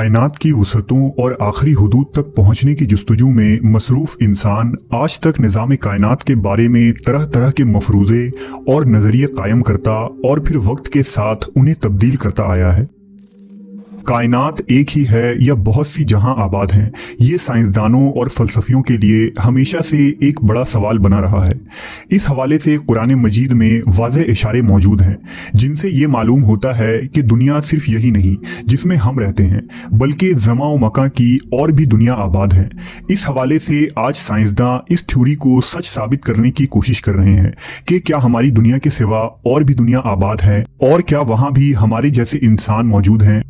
कायनात की वसअतों और आखिरी हुदूद तक पहुंचने की जुस्तजू में मसरूफ इंसान आज तक निज़ाम कायनात के बारे में तरह तरह के मफरूज़े और नज़रिए कायम करता और फिर वक्त के साथ उन्हें तब्दील करता आया है। कायनात एक ही है या बहुत सी जहां आबाद हैं, ये साइंसदानों और फलसफियों के लिए हमेशा से एक बड़ा सवाल बना रहा है। इस हवाले से कुरान मजीद में वाज़ेह इशारे मौजूद हैं जिनसे ये मालूम होता है कि दुनिया सिर्फ यही नहीं जिसमें हम रहते हैं, बल्कि ज़मा व मकां की और भी दुनिया आबाद है। इस हवाले से आज साइंसदान इस थ्योरी को सच साबित करने की कोशिश कर रहे हैं कि क्या हमारी दुनिया के सिवा और भी दुनिया आबाद है और क्या वहाँ भी हमारे जैसे इंसान मौजूद हैं।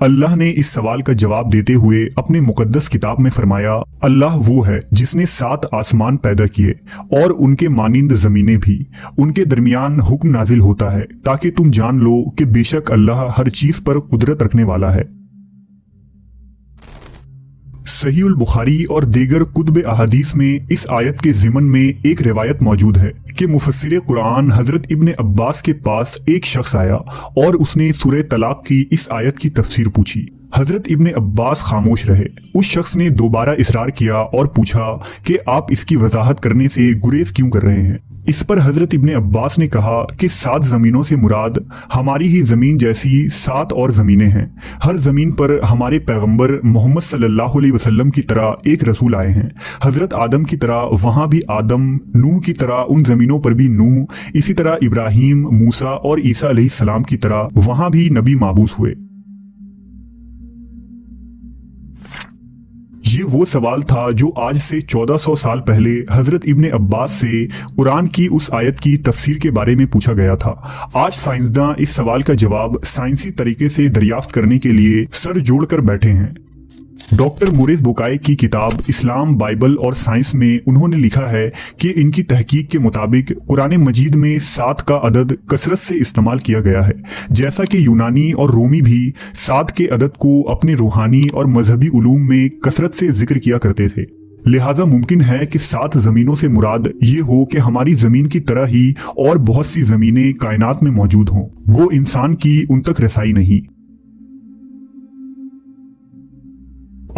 अल्लाह ने इस सवाल का जवाब देते हुए अपने मुकद्दस किताब में फरमाया, अल्लाह वो है जिसने 7 आसमान पैदा किए और उनके मानिंद ज़मीनें भी, उनके दरमियान हुक्म नाजिल होता है ताकि तुम जान लो कि बेशक अल्लाह हर चीज पर कुदरत रखने वाला है। सहीहुल बुखारी और दीगर कुतुब अहादीस में इस आयत के ज़िमन में एक रिवायत मौजूद है कि मुफस्सिर कुरान हजरत इब्ने अब्बास के पास एक शख्स आया और उसने सूरह तलाक की इस आयत की तफसीर पूछी। हजरत इब्ने अब्बास खामोश रहे। उस शख्स ने दोबारा इसरार किया और पूछा कि आप इसकी वजाहत करने से गुरेज क्यों कर रहे हैं। इस पर हजरत इब्ने अब्बास ने कहा कि 7 जमीनों से मुराद हमारी ही जमीन जैसी 7 और जमीनें हैं। हर जमीन पर हमारे पैगंबर मोहम्मद सल्लल्लाहु अलैहि वसल्लम की तरह एक रसूल आए हैं। हजरत आदम की तरह वहां भी आदम, नूह की तरह उन जमीनों पर भी नूह, इसी तरह इब्राहिम, मूसा और ईसा अलैहिस्सलाम की तरह वहां भी नबी माबूस हुए। ये वो सवाल था जो आज से 1400 साल पहले हजरत इब्ने अब्बास से कुरान की उस आयत की तफसीर के बारे में पूछा गया था। आज साइंसदान इस सवाल का जवाब साइंसी तरीके से दरियाफ्त करने के लिए सर जोड़कर बैठे हैं। डॉक्टर मोरिस बुकाई की किताब इस्लाम, बाइबल और साइंस में उन्होंने लिखा है कि इनकी तहकीक के मुताबिक कुरान मजीद में 7 का अदद कसरत से इस्तेमाल किया गया है, जैसा कि यूनानी और रोमी भी 7 के अदद को अपने रूहानी और मजहबी उलूम में कसरत से जिक्र किया करते थे। लिहाजा मुमकिन है कि 7 जमीनों से मुराद ये हो कि हमारी जमीन की तरह ही और बहुत सी जमीनें कायनात में मौजूद हों, वो इंसान की उन तक रसाई नहीं।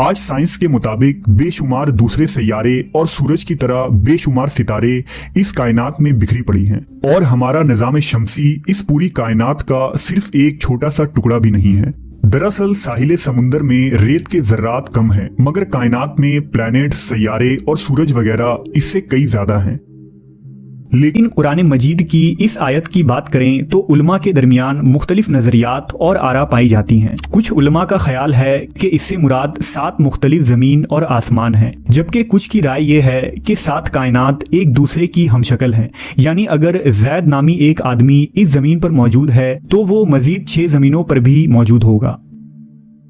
आज साइंस के मुताबिक बेशुमार दूसरे सैयारे और सूरज की तरह बेशुमार सितारे इस कायनात में बिखरी पड़ी हैं और हमारा निज़ाम शमसी इस पूरी कायनात का सिर्फ एक छोटा सा टुकड़ा भी नहीं है। दरअसल साहिल समुंदर में रेत के जर्रात कम हैं, मगर कायनात में प्लैनेट, सैयारे और सूरज वगैरह इससे कई ज्यादा हैं। लेकिन कुरान मजीद की इस आयत की बात करें तो उलमा के दरमियान मुख्तलिफ नज़रियात और आरा पाई जाती हैं। कुछ उलमा का ख्याल है कि इससे मुराद 7 मुख्तलिफ ज़मीन और आसमान हैं, जबकि कुछ की राय यह है कि 7 कायनात एक दूसरे की हमशक्ल हैं। यानी अगर जैद नामी एक आदमी इस ज़मीन पर मौजूद है तो वो मजीद 6 ज़मीनों पर भी मौजूद होगा।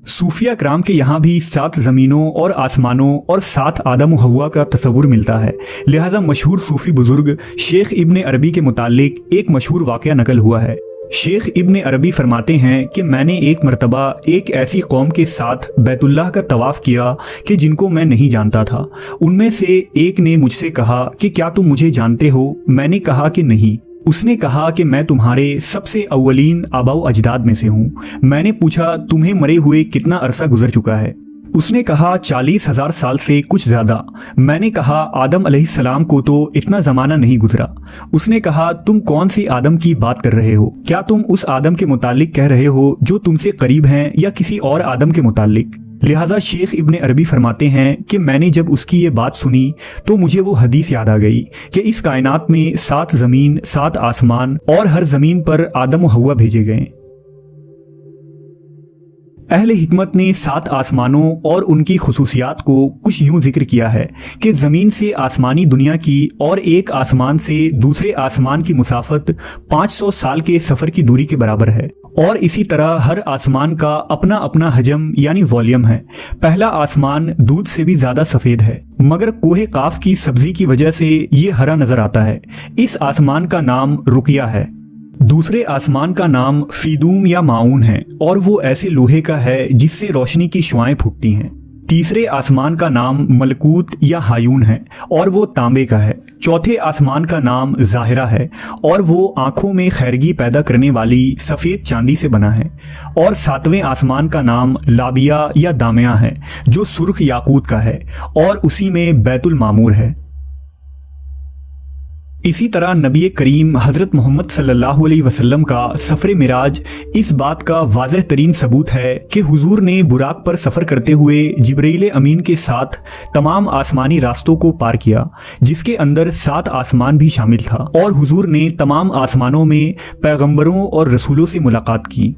सूफिया कराम के यहाँ भी 7 ज़मीनों और आसमानों और 7 आदम व हव्वा का तस्वुर मिलता है। लिहाजा मशहूर सूफी बुजुर्ग शेख इब्ने अरबी के मुतालिक एक मशहूर वाक़या नकल हुआ है। शेख इब्ने अरबी फरमाते हैं कि मैंने एक मरतबा एक ऐसी कौम के साथ बैतुल्लाह का तवाफ़ किया कि जिनको मैं नहीं जानता था। उनमें से एक ने मुझसे कहा कि क्या तुम मुझे जानते हो? मैंने कहा कि नहीं। उसने कहा कि मैं तुम्हारे सबसे अव्वलीन आबाओ अजदाद में से हूँ। मैंने पूछा तुम्हें मरे हुए कितना अरसा गुजर चुका है? उसने कहा 40,000 साल से कुछ ज़्यादा। मैंने कहा आदम अलैहिस्सलाम को तो इतना ज़माना नहीं गुजरा। उसने कहा तुम कौन सी आदम की बात कर रहे हो? क्या तुम उस आदम के मुतालिक कह रहे हो जो तुमसे करीब हैं या किसी और आदम के मुतालिक? लिहाजा शेख इब्ने अरबी फरमाते हैं कि मैंने जब उसकी ये बात सुनी तो मुझे वो हदीस याद आ गई कि इस कायनात में 7 ज़मीन, 7 आसमान और हर ज़मीन पर आदम व हव्वा भेजे गए। अहले हिकमत ने 7 आसमानों और उनकी खुसूसियात को कुछ यूं जिक्र किया है कि ज़मीन से आसमानी दुनिया की और एक आसमान से दूसरे आसमान की मुसाफत 500 साल के सफ़र की दूरी के बराबर है। और इसी तरह हर आसमान का अपना अपना हजम यानी वॉल्यूम है। पहला आसमान दूध से भी ज़्यादा सफ़ेद है, मगर कोहे काफ की सब्जी की वजह से ये हरा नज़र आता है। इस आसमान का नाम रुकिया है। दूसरे आसमान का नाम फीदूम या माऊन है और वो ऐसे लोहे का है जिससे रोशनी की शुआएं फूटती हैं। तीसरे आसमान का नाम मलकूत या हायून है और वो तांबे का है। चौथे आसमान का नाम ज़ाहिरा है और वो आंखों में खैरगी पैदा करने वाली सफ़ेद चांदी से बना है। और सातवें आसमान का नाम लाबिया या दामिया है जो सुर्ख याकूत का है और उसी में बैतुल मामूर है। इसी तरह नबी करीम हज़रत मोहम्मद सल्लल्लाहु अलैहि वसल्लम का सफ़र मिराज इस बात का वाज़ह तरीन सबूत है कि हुजूर ने बुराक पर सफ़र करते हुए जिब्रील अमीन के साथ तमाम आसमानी रास्तों को पार किया, जिसके अंदर 7 आसमान भी शामिल था। और हुजूर ने तमाम आसमानों में पैगंबरों और रसूलों से मुलाकात की,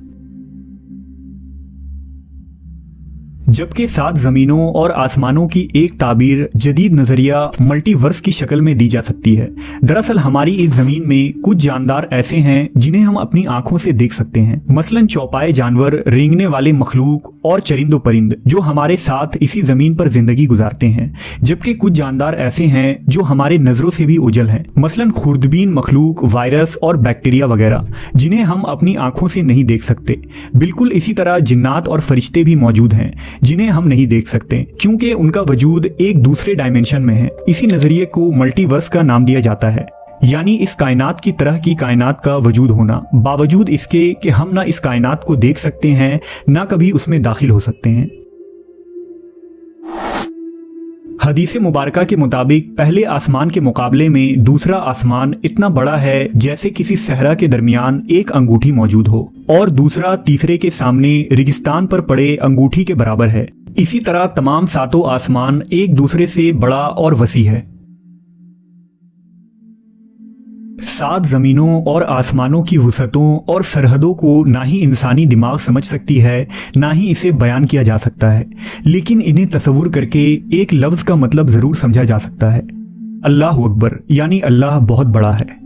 जबकि 7 ज़मीनों और आसमानों की एक ताबीर जदीद नज़रिया मल्टीवर्स की शक्ल में दी जा सकती है। दरअसल हमारी इस ज़मीन में कुछ जानदार ऐसे हैं जिन्हें हम अपनी आंखों से देख सकते हैं, मसलन चौपाए जानवर, रेंगने वाले मखलूक और चरिंदो परिंद जो हमारे साथ इसी ज़मीन पर जिंदगी गुजारते हैं। जबकि कुछ जानदार ऐसे हैं जो हमारे नज़रों से भी ओझल हैं, मसलन खुर्दबीन मखलूक, वायरस और बैक्टीरिया वगैरह जिन्हें हम अपनी आंखों से नहीं देख सकते। बिल्कुल इसी तरह जिन्नात और फरिश्ते भी मौजूद हैं जिन्हें हम नहीं देख सकते क्योंकि उनका वजूद एक दूसरे डायमेंशन में है। इसी नजरिए को मल्टीवर्स का नाम दिया जाता है, यानी इस कायनात की तरह की कायनात का वजूद होना, बावजूद इसके कि हम ना इस कायनात को देख सकते हैं ना कभी उसमें दाखिल हो सकते हैं। हदीस मुबारका के मुताबिक पहले आसमान के मुकाबले में दूसरा आसमान इतना बड़ा है जैसे किसी सहरा के दरमियान एक अंगूठी मौजूद हो और दूसरा तीसरे के सामने रेगिस्तान पर पड़े अंगूठी के बराबर है। इसी तरह तमाम 7 आसमान एक दूसरे से बड़ा और वसी है। 7 ज़मीनों और आसमानों की वसअतों और सरहदों को ना ही इंसानी दिमाग समझ सकती है, ना ही इसे बयान किया जा सकता है, लेकिन इन्हें तसव्वुर करके एक लफ्ज़ का मतलब ज़रूर समझा जा सकता है। अल्लाहु अकबर, यानी अल्लाह बहुत बड़ा है।